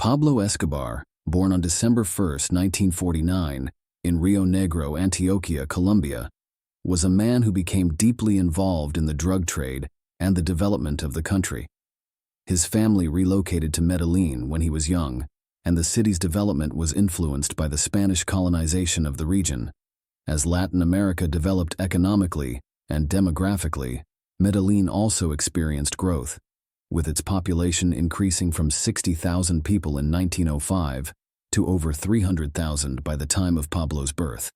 Pablo Escobar, born on December 1, 1949, in Rio Negro, Antioquia, Colombia, was a man who became deeply involved in the drug trade and the development of the country. His family relocated to Medellin when he was young, and the city's development was influenced by the Spanish colonization of the region. As Latin America developed economically and demographically, Medellin also experienced growth, with its population increasing from 60,000 people in 1905 to over 300,000 by the time of Pablo's birth.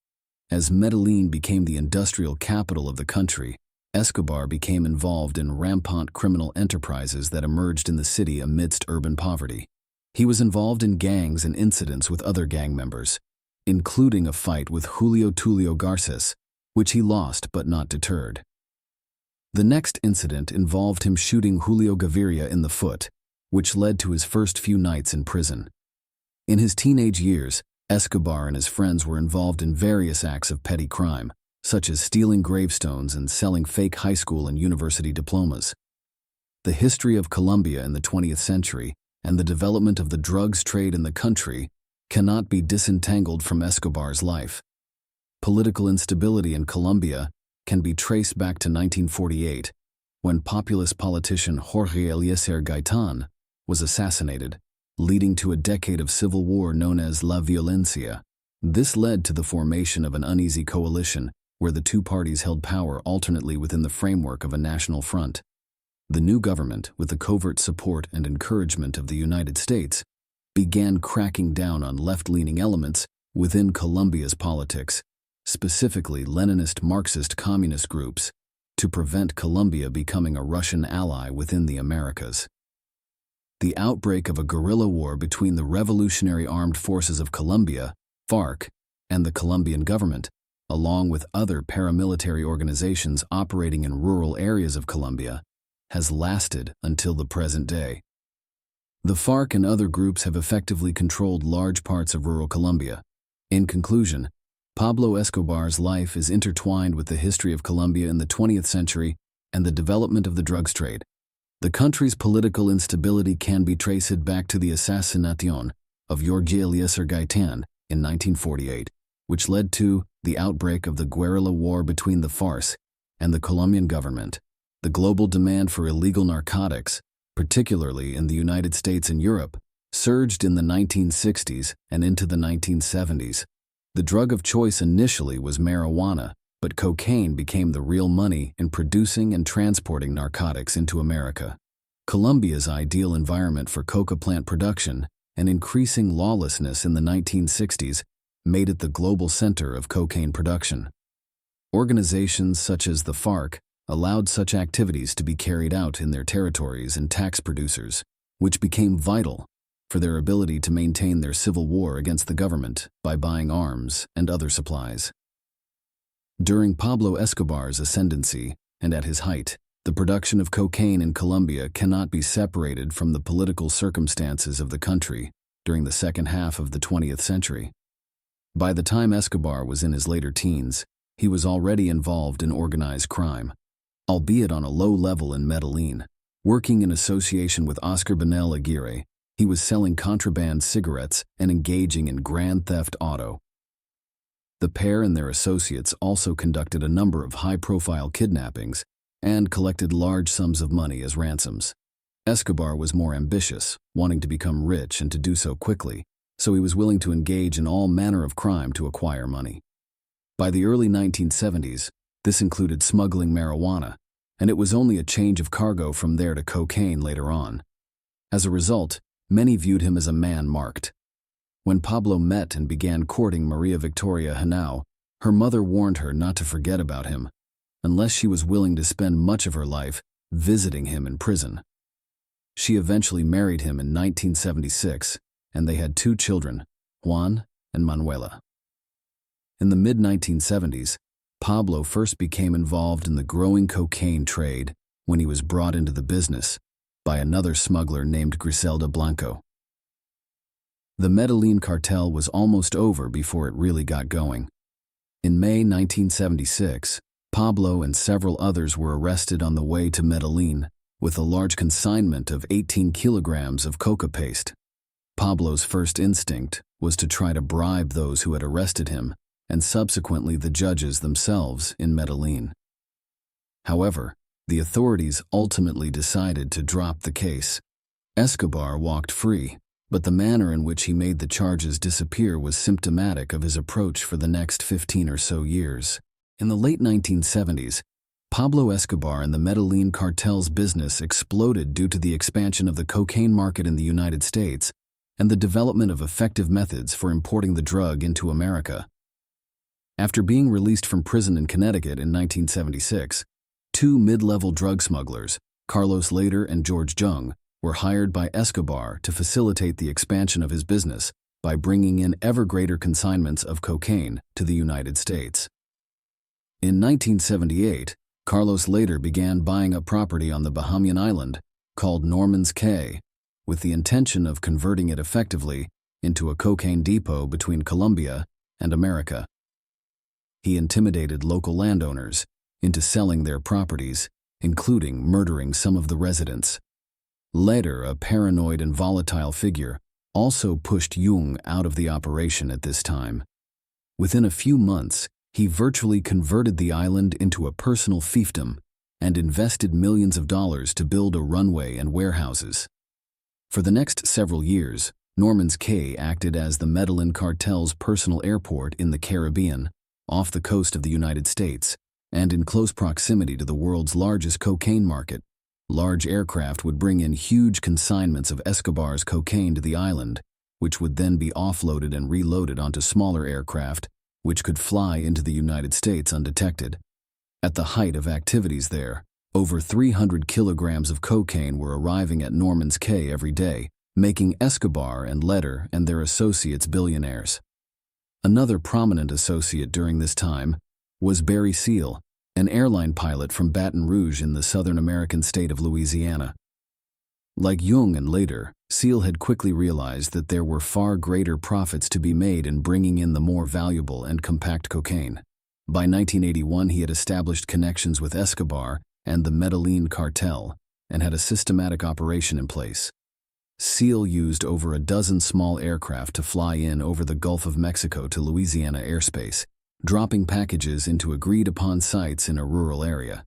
As Medellin became the industrial capital of the country, Escobar became involved in rampant criminal enterprises that emerged in the city amidst urban poverty. He was involved in gangs and incidents with other gang members, including a fight with Julio Tulio Garces, which he lost but not deterred. The next incident involved him shooting Julio Gaviria in the foot, which led to his first few nights in prison. In his teenage years, Escobar and his friends were involved in various acts of petty crime, such as stealing gravestones and selling fake high school and university diplomas. The history of Colombia in the 20th century and the development of the drugs trade in the country cannot be disentangled from Escobar's life. Political instability in Colombia can be traced back to 1948, when populist politician Jorge Eliezer Gaitán was assassinated, leading to a decade of civil war known as La Violencia. This led to the formation of an uneasy coalition where the two parties held power alternately within the framework of a national front. The new government, with the covert support and encouragement of the United States, began cracking down on left-leaning elements within Colombia's politics, specifically Leninist Marxist communist groups, to prevent Colombia becoming a Russian ally within the Americas. The outbreak of a guerrilla war between the Revolutionary Armed Forces of Colombia, FARC, and the Colombian government, along with other paramilitary organizations operating in rural areas of Colombia, has lasted until the present day. The FARC and other groups have effectively controlled large parts of rural Colombia. In conclusion, Pablo Escobar's life is intertwined with the history of Colombia in the 20th century and the development of the drugs trade. The country's political instability can be traced back to the assassination of Jorge Eliezer Gaitán in 1948, which led to the outbreak of the guerrilla war between the FARC and the Colombian government. The global demand for illegal narcotics, particularly in the United States and Europe, surged in the 1960s and into the 1970s. The drug of choice initially was marijuana, but cocaine became the real money in producing and transporting narcotics into America. Colombia's ideal environment for coca plant production and increasing lawlessness in the 1960s made it the global center of cocaine production. Organizations such as the FARC allowed such activities to be carried out in their territories and tax producers, which became vital for their ability to maintain their civil war against the government by buying arms and other supplies. During Pablo Escobar's ascendancy and at his height, the production of cocaine in Colombia cannot be separated from the political circumstances of the country during the second half of the 20th century. By the time Escobar was in his later teens, he was already involved in organized crime, albeit on a low level in Medellin. Working in association with Oscar Benel Aguirre, he was selling contraband cigarettes and engaging in grand theft auto. The pair and their associates also conducted a number of high-profile kidnappings and collected large sums of money as ransoms. Escobar was more ambitious, wanting to become rich and to do so quickly, so he was willing to engage in all manner of crime to acquire money. By the early 1970s, this included smuggling marijuana, and it was only a change of cargo from there to cocaine later on. As a result, many viewed him as a man marked. When Pablo met and began courting Maria Victoria Henao, her mother warned her not to forget about him, unless she was willing to spend much of her life visiting him in prison. She eventually married him in 1976, and they had 2 children, Juan and Manuela. In the mid-1970s, Pablo first became involved in the growing cocaine trade when he was brought into the business by another smuggler named Griselda Blanco. The Medellin cartel was almost over before it really got going. In May 1976, Pablo and several others were arrested on the way to Medellin with a large consignment of 18 kilograms of coca paste. Pablo's first instinct was to try to bribe those who had arrested him, and subsequently the judges themselves in Medellin. However, the authorities ultimately decided to drop the case. Escobar walked free, but the manner in which he made the charges disappear was symptomatic of his approach for the next 15 or so years. In the late 1970s, Pablo Escobar and the Medellin cartel's business exploded due to the expansion of the cocaine market in the United States and the development of effective methods for importing the drug into America. After being released from prison in Connecticut in 1976, two mid-level drug smugglers, Carlos Lader and George Jung, were hired by Escobar to facilitate the expansion of his business by bringing in ever greater consignments of cocaine to the United States. In 1978, Carlos Lader began buying a property on the Bahamian island called Norman's Cay, with the intention of converting it effectively into a cocaine depot between Colombia and America. He intimidated local landowners into selling their properties, including murdering some of the residents. Lader, a paranoid and volatile figure, also pushed Jung out of the operation at this time. Within a few months, he virtually converted the island into a personal fiefdom and invested millions of dollars to build a runway and warehouses. For the next several years, Norman's Cay acted as the Medellin cartel's personal airport in the Caribbean, off the coast of the United States, and in close proximity to the world's largest cocaine market. Large aircraft would bring in huge consignments of Escobar's cocaine to the island, which would then be offloaded and reloaded onto smaller aircraft, which could fly into the United States undetected. At the height of activities there, over 300 kilograms of cocaine were arriving at Norman's Cay every day, making Escobar and Lader and their associates billionaires. Another prominent associate during this time was Barry Seal, an airline pilot from Baton Rouge in the southern American state of Louisiana. Like Jung and Lader, Seal had quickly realized that there were far greater profits to be made in bringing in the more valuable and compact cocaine. By 1981, he had established connections with Escobar and the Medellin cartel and had a systematic operation in place. Seal used over a dozen small aircraft to fly in over the Gulf of Mexico to Louisiana airspace, dropping packages into agreed-upon sites in a rural area.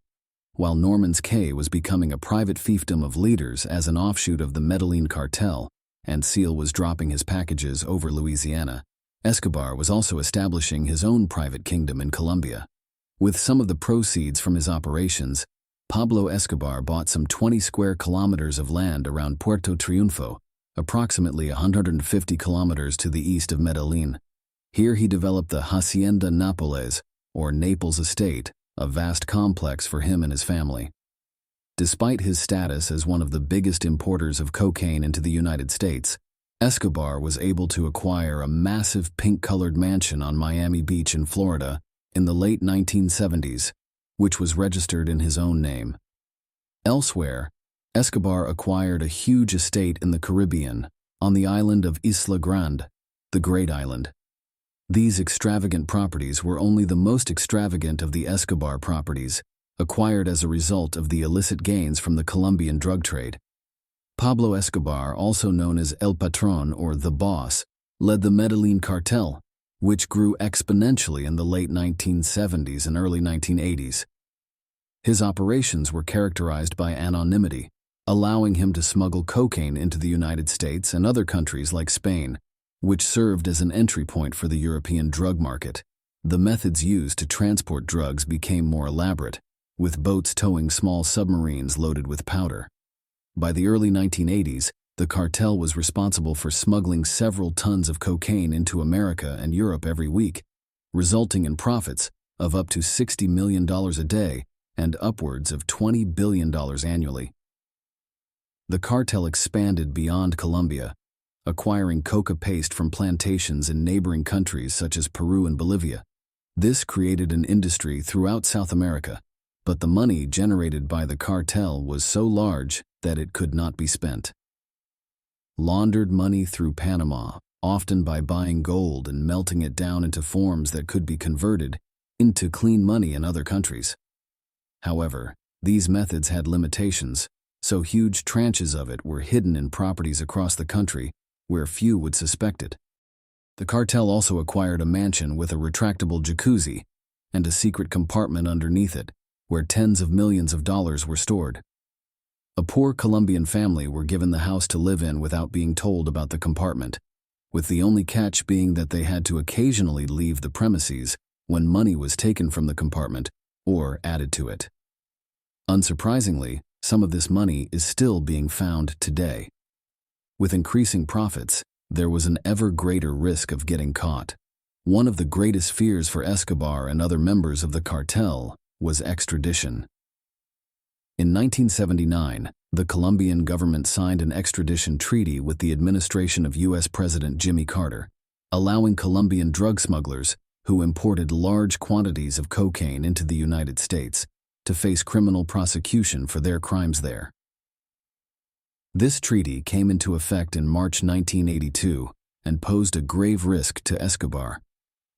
While Norman's Cay was becoming a private fiefdom of leaders as an offshoot of the Medellin cartel, and Seal was dropping his packages over Louisiana, Escobar was also establishing his own private kingdom in Colombia. With some of the proceeds from his operations, Pablo Escobar bought some 20 square kilometers of land around Puerto Triunfo, approximately 150 kilometers to the east of Medellin. Here he developed the Hacienda Nápoles, or Naples Estate, a vast complex for him and his family. Despite his status as one of the biggest importers of cocaine into the United States, Escobar was able to acquire a massive pink-colored mansion on Miami Beach in Florida in the late 1970s, which was registered in his own name. Elsewhere, Escobar acquired a huge estate in the Caribbean, on the island of Isla Grande, the Great Island. These extravagant properties were only the most extravagant of the Escobar properties, acquired as a result of the illicit gains from the Colombian drug trade. Pablo Escobar, also known as El Patron or the Boss, led the Medellin cartel, which grew exponentially in the late 1970s and early 1980s. His operations were characterized by anonymity, allowing him to smuggle cocaine into the United States and other countries like Spain, which served as an entry point for the European drug market. The methods used to transport drugs became more elaborate, with boats towing small submarines loaded with powder. By the early 1980s, the cartel was responsible for smuggling several tons of cocaine into America and Europe every week, resulting in profits of up to $60 million a day and upwards of $20 billion annually. The cartel expanded beyond Colombia, acquiring coca paste from plantations in neighboring countries such as Peru and Bolivia. This created an industry throughout South America, but the money generated by the cartel was so large that it could not be spent. Laundered money through Panama, often by buying gold and melting it down into forms that could be converted into clean money in other countries. However, these methods had limitations, so huge tranches of it were hidden in properties across the country where few would suspect it. The cartel also acquired a mansion with a retractable jacuzzi and a secret compartment underneath it, where tens of millions of dollars were stored. A poor Colombian family were given the house to live in without being told about the compartment, with the only catch being that they had to occasionally leave the premises when money was taken from the compartment or added to it. Unsurprisingly, some of this money is still being found today. With increasing profits, there was an ever greater risk of getting caught. One of the greatest fears for Escobar and other members of the cartel was extradition. In 1979, the Colombian government signed an extradition treaty with the administration of U.S. President Jimmy Carter, allowing Colombian drug smugglers who imported large quantities of cocaine into the United States to face criminal prosecution for their crimes there. This treaty came into effect in March 1982 and posed a grave risk to Escobar.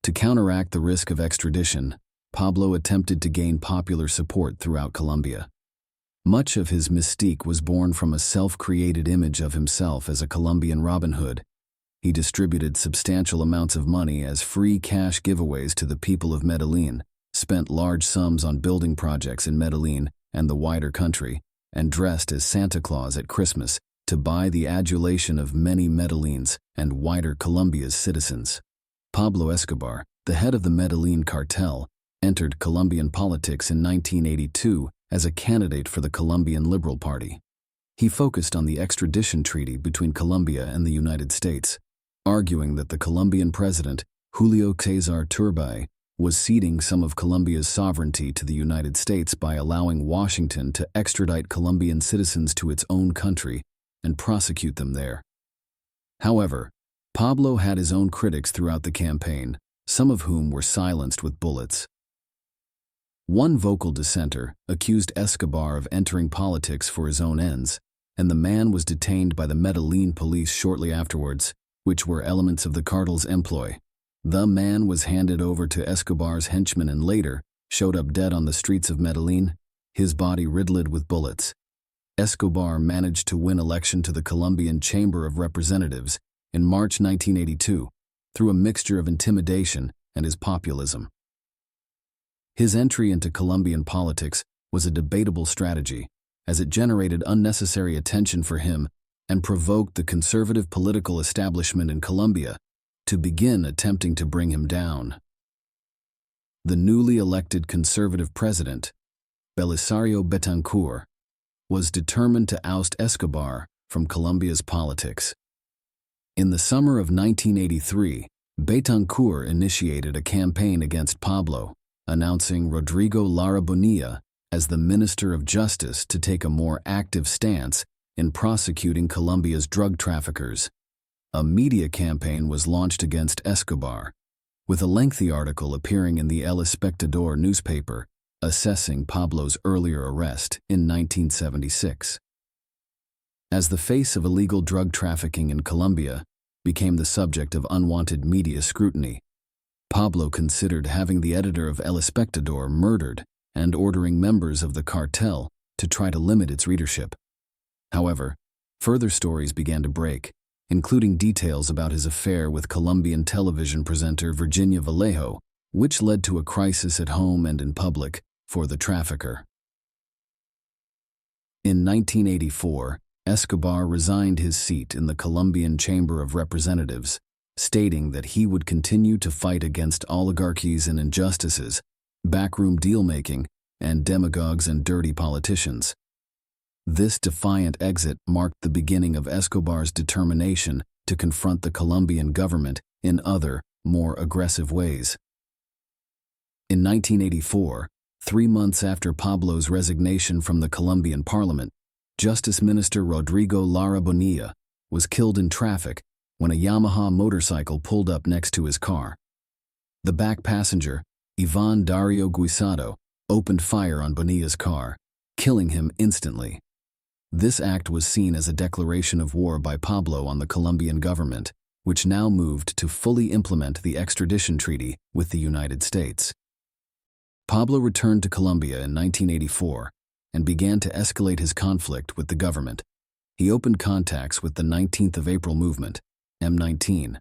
To counteract the risk of extradition, Pablo attempted to gain popular support throughout Colombia. Much of his mystique was born from a self-created image of himself as a Colombian Robin Hood. He distributed substantial amounts of money as free cash giveaways to the people of Medellin, spent large sums on building projects in Medellin and the wider country, and dressed as Santa Claus at Christmas to buy the adulation of many Medellin's and wider Colombia's citizens. Pablo Escobar, the head of the Medellin cartel, entered Colombian politics in 1982 as a candidate for the Colombian Liberal Party. He focused on the extradition treaty between Colombia and the United States, arguing that the Colombian president, Julio César Turbay, was ceding some of Colombia's sovereignty to the United States by allowing Washington to extradite Colombian citizens to its own country and prosecute them there. However, Pablo had his own critics throughout the campaign, some of whom were silenced with bullets. One vocal dissenter accused Escobar of entering politics for his own ends, and the man was detained by the Medellin police shortly afterwards, which were elements of the cartel's employ. The man was handed over to Escobar's henchmen and later showed up dead on the streets of Medellin, his body riddled with bullets. Escobar managed to win election to the Colombian Chamber of Representatives in March 1982 through a mixture of intimidation and his populism. His entry into Colombian politics was a debatable strategy, as it generated unnecessary attention for him and provoked the conservative political establishment in Colombia to begin attempting to bring him down. The newly elected conservative president, Belisario Betancourt, was determined to oust Escobar from Colombia's politics. In the summer of 1983, Betancourt initiated a campaign against Pablo, announcing Rodrigo Lara Bonilla as the Minister of Justice to take a more active stance in prosecuting Colombia's drug traffickers. A media campaign was launched against Escobar, with a lengthy article appearing in the El Espectador newspaper assessing Pablo's earlier arrest in 1976. As the face of illegal drug trafficking in Colombia became the subject of unwanted media scrutiny, Pablo considered having the editor of El Espectador murdered and ordering members of the cartel to try to limit its readership. However, further stories began to break, including details about his affair with Colombian television presenter Virginia Vallejo, which led to a crisis at home and in public for the trafficker. In 1984, Escobar resigned his seat in the Colombian Chamber of Representatives, stating that he would continue to fight against oligarchies and injustices, backroom deal-making, and demagogues and dirty politicians. This defiant exit marked the beginning of Escobar's determination to confront the Colombian government in other, more aggressive ways. In 1984, 3 months after Pablo's resignation from the Colombian parliament, Justice Minister Rodrigo Lara Bonilla was killed in traffic when a Yamaha motorcycle pulled up next to his car. The back passenger, Ivan Dario Guisado, opened fire on Bonilla's car, killing him instantly. This act was seen as a declaration of war by Pablo on the Colombian government, which now moved to fully implement the extradition treaty with the United States. Pablo returned to Colombia in 1984 and began to escalate his conflict with the government. He opened contacts with the 19th of April movement, M19,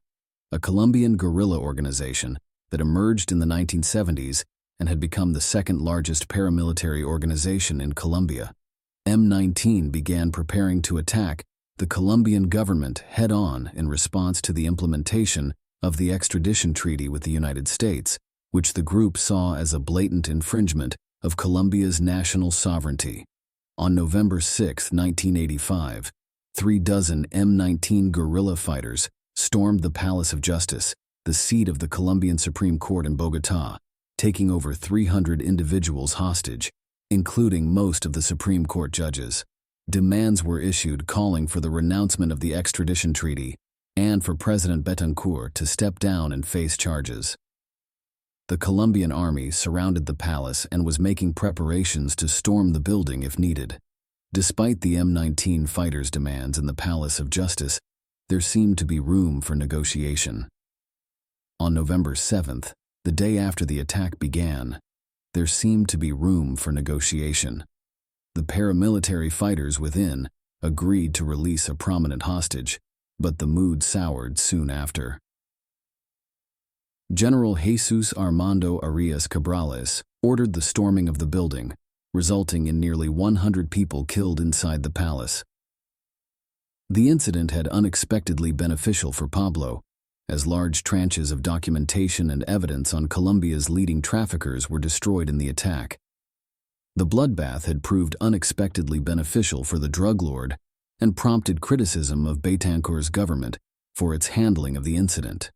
a Colombian guerrilla organization that emerged in the 1970s and had become the second largest paramilitary organization in Colombia. M19 began preparing to attack the Colombian government head-on in response to the implementation of the extradition treaty with the United States, which the group saw as a blatant infringement of Colombia's national sovereignty. On November 6, 1985, 36 M19 guerrilla fighters stormed the Palace of Justice, the seat of the Colombian Supreme Court in Bogotá, taking over 300 individuals hostage, including most of the Supreme Court judges. Demands were issued calling for the renouncement of the extradition treaty and for President Betancourt to step down and face charges. The Colombian army surrounded the palace and was making preparations to storm the building if needed. Despite the M19 fighters' demands in the Palace of Justice, there seemed to be room for negotiation. On November 7th, the day after the attack began, there seemed to be room for negotiation. The paramilitary fighters within agreed to release a prominent hostage, but the mood soured soon after. General Jesus Armando Arias Cabrales ordered the storming of the building, resulting in nearly 100 people killed inside the palace. The incident had unexpectedly beneficial for Pablo, as large tranches of documentation and evidence on Colombia's leading traffickers were destroyed in the attack. The bloodbath had proved unexpectedly beneficial for the drug lord and prompted criticism of Betancourt's government for its handling of the incident.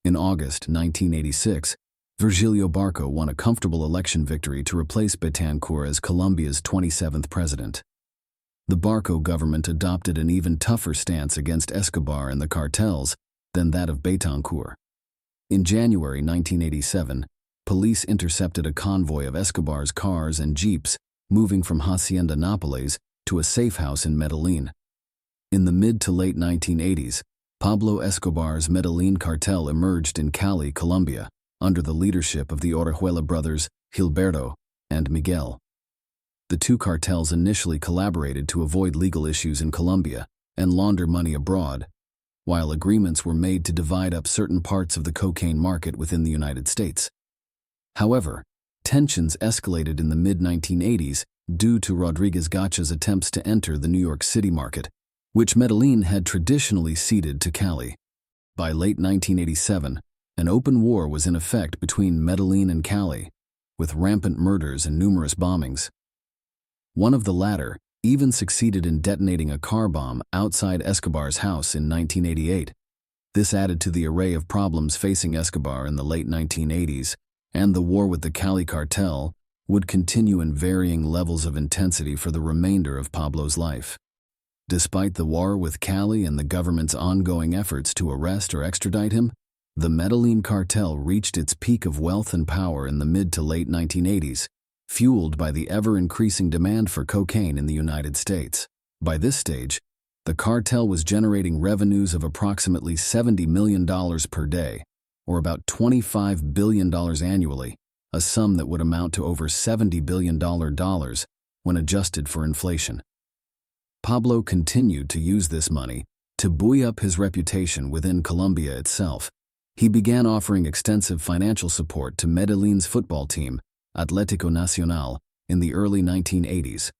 In August 1986, Virgilio Barco won a comfortable election victory to replace Betancourt as Colombia's 27th president. The Barco government adopted an even tougher stance against Escobar and the cartels than that of Betancourt. In January 1987, police intercepted a convoy of Escobar's cars and jeeps moving from Hacienda Nápoles to a safe house in Medellin. In the mid to late 1980s, Pablo Escobar's Medellin cartel emerged in Cali, Colombia, under the leadership of the Orejuela brothers Gilberto and Miguel. The two cartels initially collaborated to avoid legal issues in Colombia and launder money abroad, while agreements were made to divide up certain parts of the cocaine market within the United States. However, tensions escalated in the mid-1980s due to Rodriguez Gacha's attempts to enter the New York City market, which Medellin had traditionally ceded to Cali. By late 1987, an open war was in effect between Medellin and Cali, with rampant murders and numerous bombings. One of the latter even succeeded in detonating a car bomb outside Escobar's house in 1988. This added to the array of problems facing Escobar in the late 1980s, and the war with the Cali cartel would continue in varying levels of intensity for the remainder of Pablo's life. Despite the war with Cali and the government's ongoing efforts to arrest or extradite him, the Medellin cartel reached its peak of wealth and power in the mid to late 1980s, fueled by the ever-increasing demand for cocaine in the United States. By this stage, the cartel was generating revenues of approximately $70 million per day, or about $25 billion annually, a sum that would amount to over $70 billion when adjusted for inflation. Pablo continued to use this money to buoy up his reputation within Colombia itself. He began offering extensive financial support to Medellin's football team, Atlético Nacional, in the early 1980s.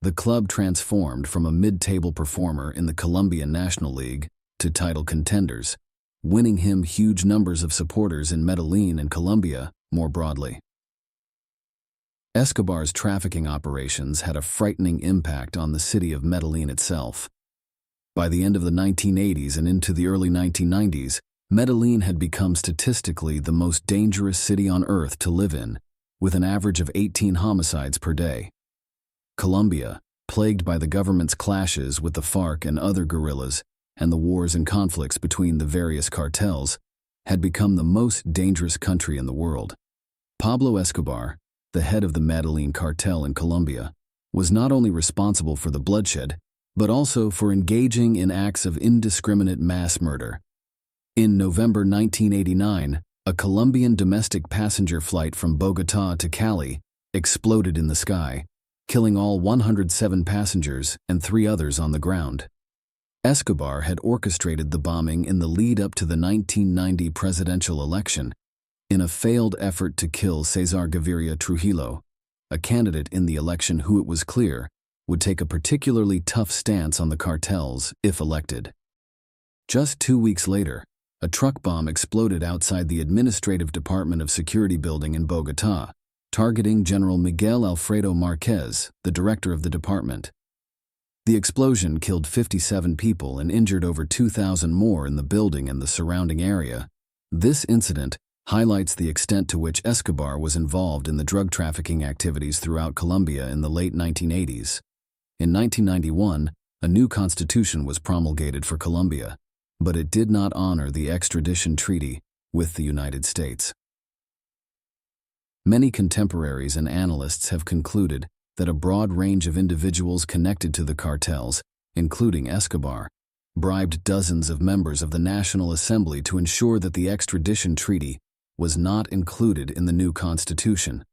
The club transformed from a mid-table performer in the Colombian National League to title contenders, winning him huge numbers of supporters in Medellin and Colombia more broadly. Escobar's trafficking operations had a frightening impact on the city of Medellin itself. By the end of the 1980s and into the early 1990s, Medellin had become statistically the most dangerous city on earth to live in, with an average of 18 homicides per day. Colombia, plagued by the government's clashes with the FARC and other guerrillas, and the wars and conflicts between the various cartels, had become the most dangerous country in the world. Pablo Escobar, the head of the Medellin cartel in Colombia, was not only responsible for the bloodshed, but also for engaging in acts of indiscriminate mass murder. In November 1989, a Colombian domestic passenger flight from Bogotá to Cali exploded in the sky, killing all 107 passengers and 3 others on the ground. Escobar had orchestrated the bombing in the lead-up to the 1990 presidential election in a failed effort to kill Cesar Gaviria Trujillo, a candidate in the election who it was clear would take a particularly tough stance on the cartels if elected. Just 2 weeks later, a truck bomb exploded outside the Administrative Department of Security building in Bogotá, targeting General Miguel Alfredo Marquez, the director of the department. The explosion killed 57 people and injured over 2,000 more in the building and the surrounding area. This incident highlights the extent to which Escobar was involved in the drug trafficking activities throughout Colombia in the late 1980s. In 1991, a new constitution was promulgated for Colombia, but it did not honor the extradition treaty with the United States. Many contemporaries and analysts have concluded that a broad range of individuals connected to the cartels, including Escobar, bribed dozens of members of the National Assembly to ensure that the extradition treaty was not included in the new constitution.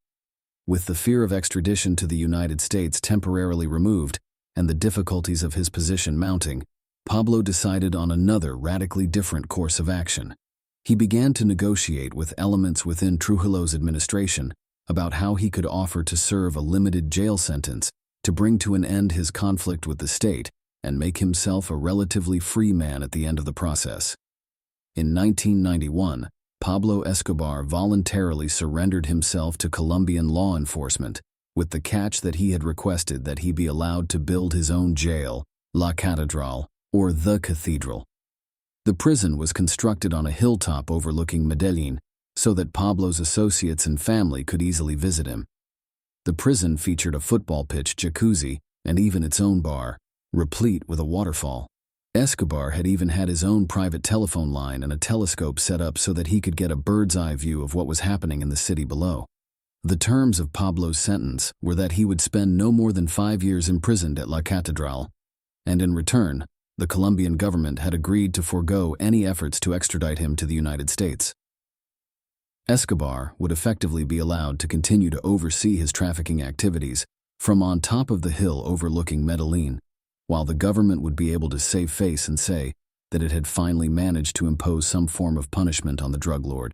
With the fear of extradition to the United States temporarily removed and the difficulties of his position mounting, Pablo decided on another radically different course of action. He began to negotiate with elements within Trujillo's administration about how he could offer to serve a limited jail sentence to bring to an end his conflict with the state and make himself a relatively free man at the end of the process. In 1991, Pablo Escobar voluntarily surrendered himself to Colombian law enforcement, with the catch that he had requested that he be allowed to build his own jail, La Catedral, or the Cathedral. The prison was constructed on a hilltop overlooking Medellin, so that Pablo's associates and family could easily visit him. The prison featured a football pitch, jacuzzi, and even its own bar, replete with a waterfall. Escobar had even had his own private telephone line and a telescope set up so that he could get a bird's-eye view of what was happening in the city below. The terms of Pablo's sentence were that he would spend no more than 5 years imprisoned at La Catedral, and in return, the Colombian government had agreed to forego any efforts to extradite him to the United States. Escobar would effectively be allowed to continue to oversee his trafficking activities from on top of the hill overlooking Medellin, while the government would be able to save face and say that it had finally managed to impose some form of punishment on the drug lord.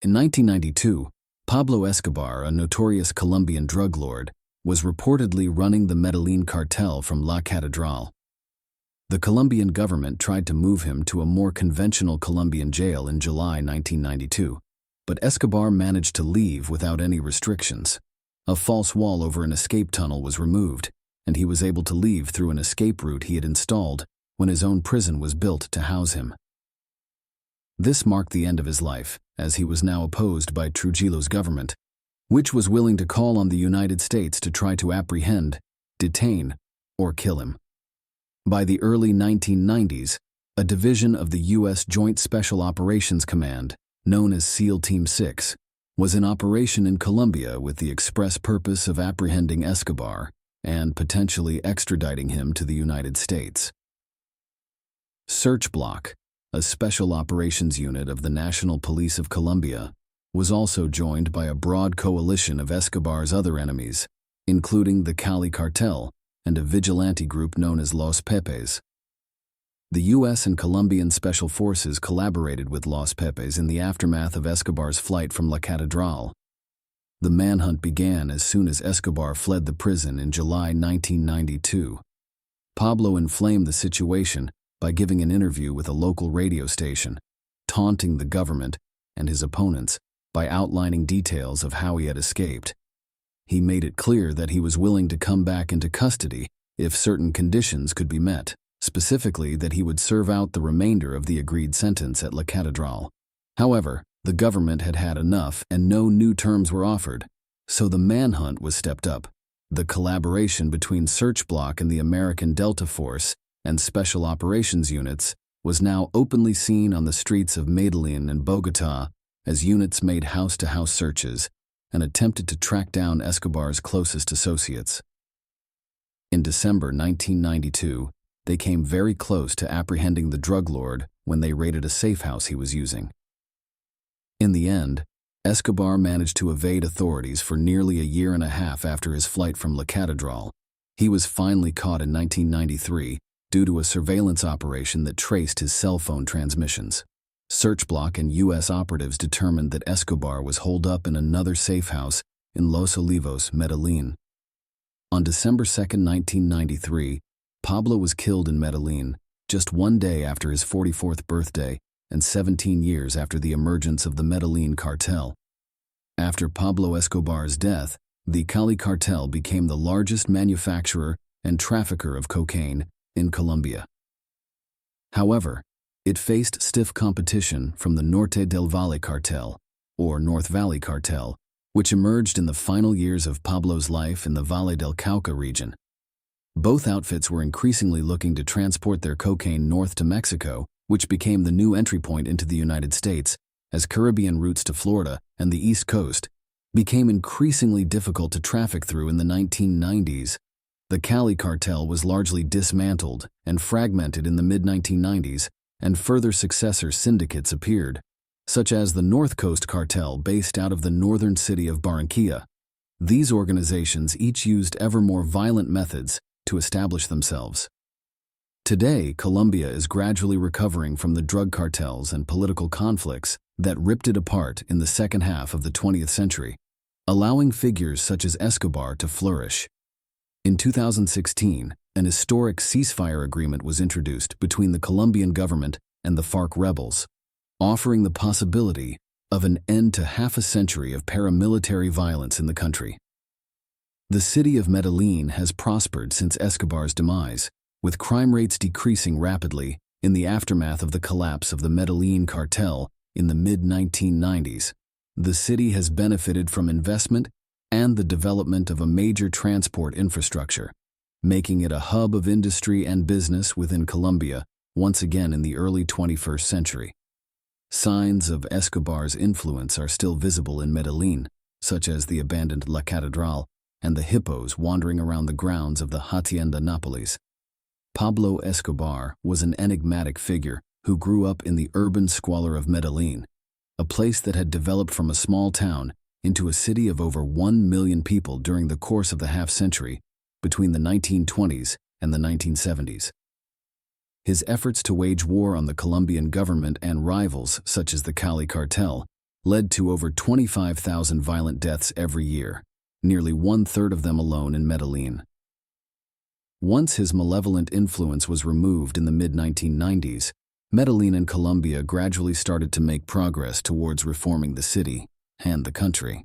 In 1992, Pablo Escobar, a notorious Colombian drug lord, was reportedly running the Medellin cartel from La Catedral. The Colombian government tried to move him to a more conventional Colombian jail in July 1992, but Escobar managed to leave without any restrictions. A false wall over an escape tunnel was removed, and he was able to leave through an escape route he had installed when his own prison was built to house him. This marked the end of his life, as he was now opposed by Trujillo's government, which was willing to call on the United States to try to apprehend, detain, or kill him. By the early 1990s, a division of the U.S. Joint Special Operations Command, known as SEAL Team 6, was in operation in Colombia with the express purpose of apprehending Escobar and potentially extraditing him to the United States. Search Block, a special operations unit of the National Police of Colombia, was also joined by a broad coalition of Escobar's other enemies, including the Cali cartel and a vigilante group known as Los Pepes. The U.S. and Colombian special forces collaborated with Los Pepes in the aftermath of Escobar's flight from La Catedral. The manhunt began as soon as Escobar fled the prison in July 1992. Pablo inflamed the situation by giving an interview with a local radio station, taunting the government and his opponents by outlining details of how he had escaped. He made it clear that he was willing to come back into custody if certain conditions could be met, specifically that he would serve out the remainder of the agreed sentence at La Catedral. However, the government had had enough and no new terms were offered, so the manhunt was stepped up. The collaboration between Search Block and the American Delta Force and Special Operations units was now openly seen on the streets of Medellin and Bogotá as units made house-to-house searches and attempted to track down Escobar's closest associates. In December 1992, they came very close to apprehending the drug lord when they raided a safe house he was using. In the end, Escobar managed to evade authorities for nearly a year and a half after his flight from La Catedral. He was finally caught in 1993 due to a surveillance operation that traced his cell phone transmissions. Searchblock and U.S. operatives determined that Escobar was holed up in another safe house in Los Olivos, Medellin. On December 2, 1993, Pablo was killed in Medellin, just one day after his 44th birthday and 17 years after the emergence of the Medellin cartel. After Pablo Escobar's death, the Cali cartel became the largest manufacturer and trafficker of cocaine in Colombia. However, it faced stiff competition from the Norte del Valle cartel, or North Valley cartel, which emerged in the final years of Pablo's life in the Valle del Cauca region. Both outfits were increasingly looking to transport their cocaine north to Mexico, which became the new entry point into the United States, as Caribbean routes to Florida and the East Coast became increasingly difficult to traffic through in the 1990s. The Cali cartel was largely dismantled and fragmented in the mid-1990s, and further successor syndicates appeared, such as the North Coast Cartel based out of the northern city of Barranquilla. These organizations each used ever more violent methods to establish themselves. Today, Colombia is gradually recovering from the drug cartels and political conflicts that ripped it apart in the second half of the 20th century, allowing figures such as Escobar to flourish. In 2016, an historic ceasefire agreement was introduced between the Colombian government and the FARC rebels, offering the possibility of an end to half a century of paramilitary violence in the country. The city of Medellin has prospered since Escobar's demise, with crime rates decreasing rapidly in the aftermath of the collapse of the Medellin cartel in the mid-1990s. The city has benefited from investment and the development of a major transport infrastructure, making it a hub of industry and business within Colombia once again in the early 21st century. Signs of Escobar's influence are still visible in Medellin, such as the abandoned La Catedral and the hippos wandering around the grounds of the Hacienda Nápoles. Pablo Escobar was an enigmatic figure who grew up in the urban squalor of Medellin, a place that had developed from a small town into a city of over 1 million people during the course of the half-century between the 1920s and the 1970s. His efforts to wage war on the Colombian government and rivals, such as the Cali cartel, led to over 25,000 violent deaths every year, nearly one-third of them alone in Medellin. Once his malevolent influence was removed in the mid-1990s, Medellin and Colombia gradually started to make progress towards reforming the city and the country.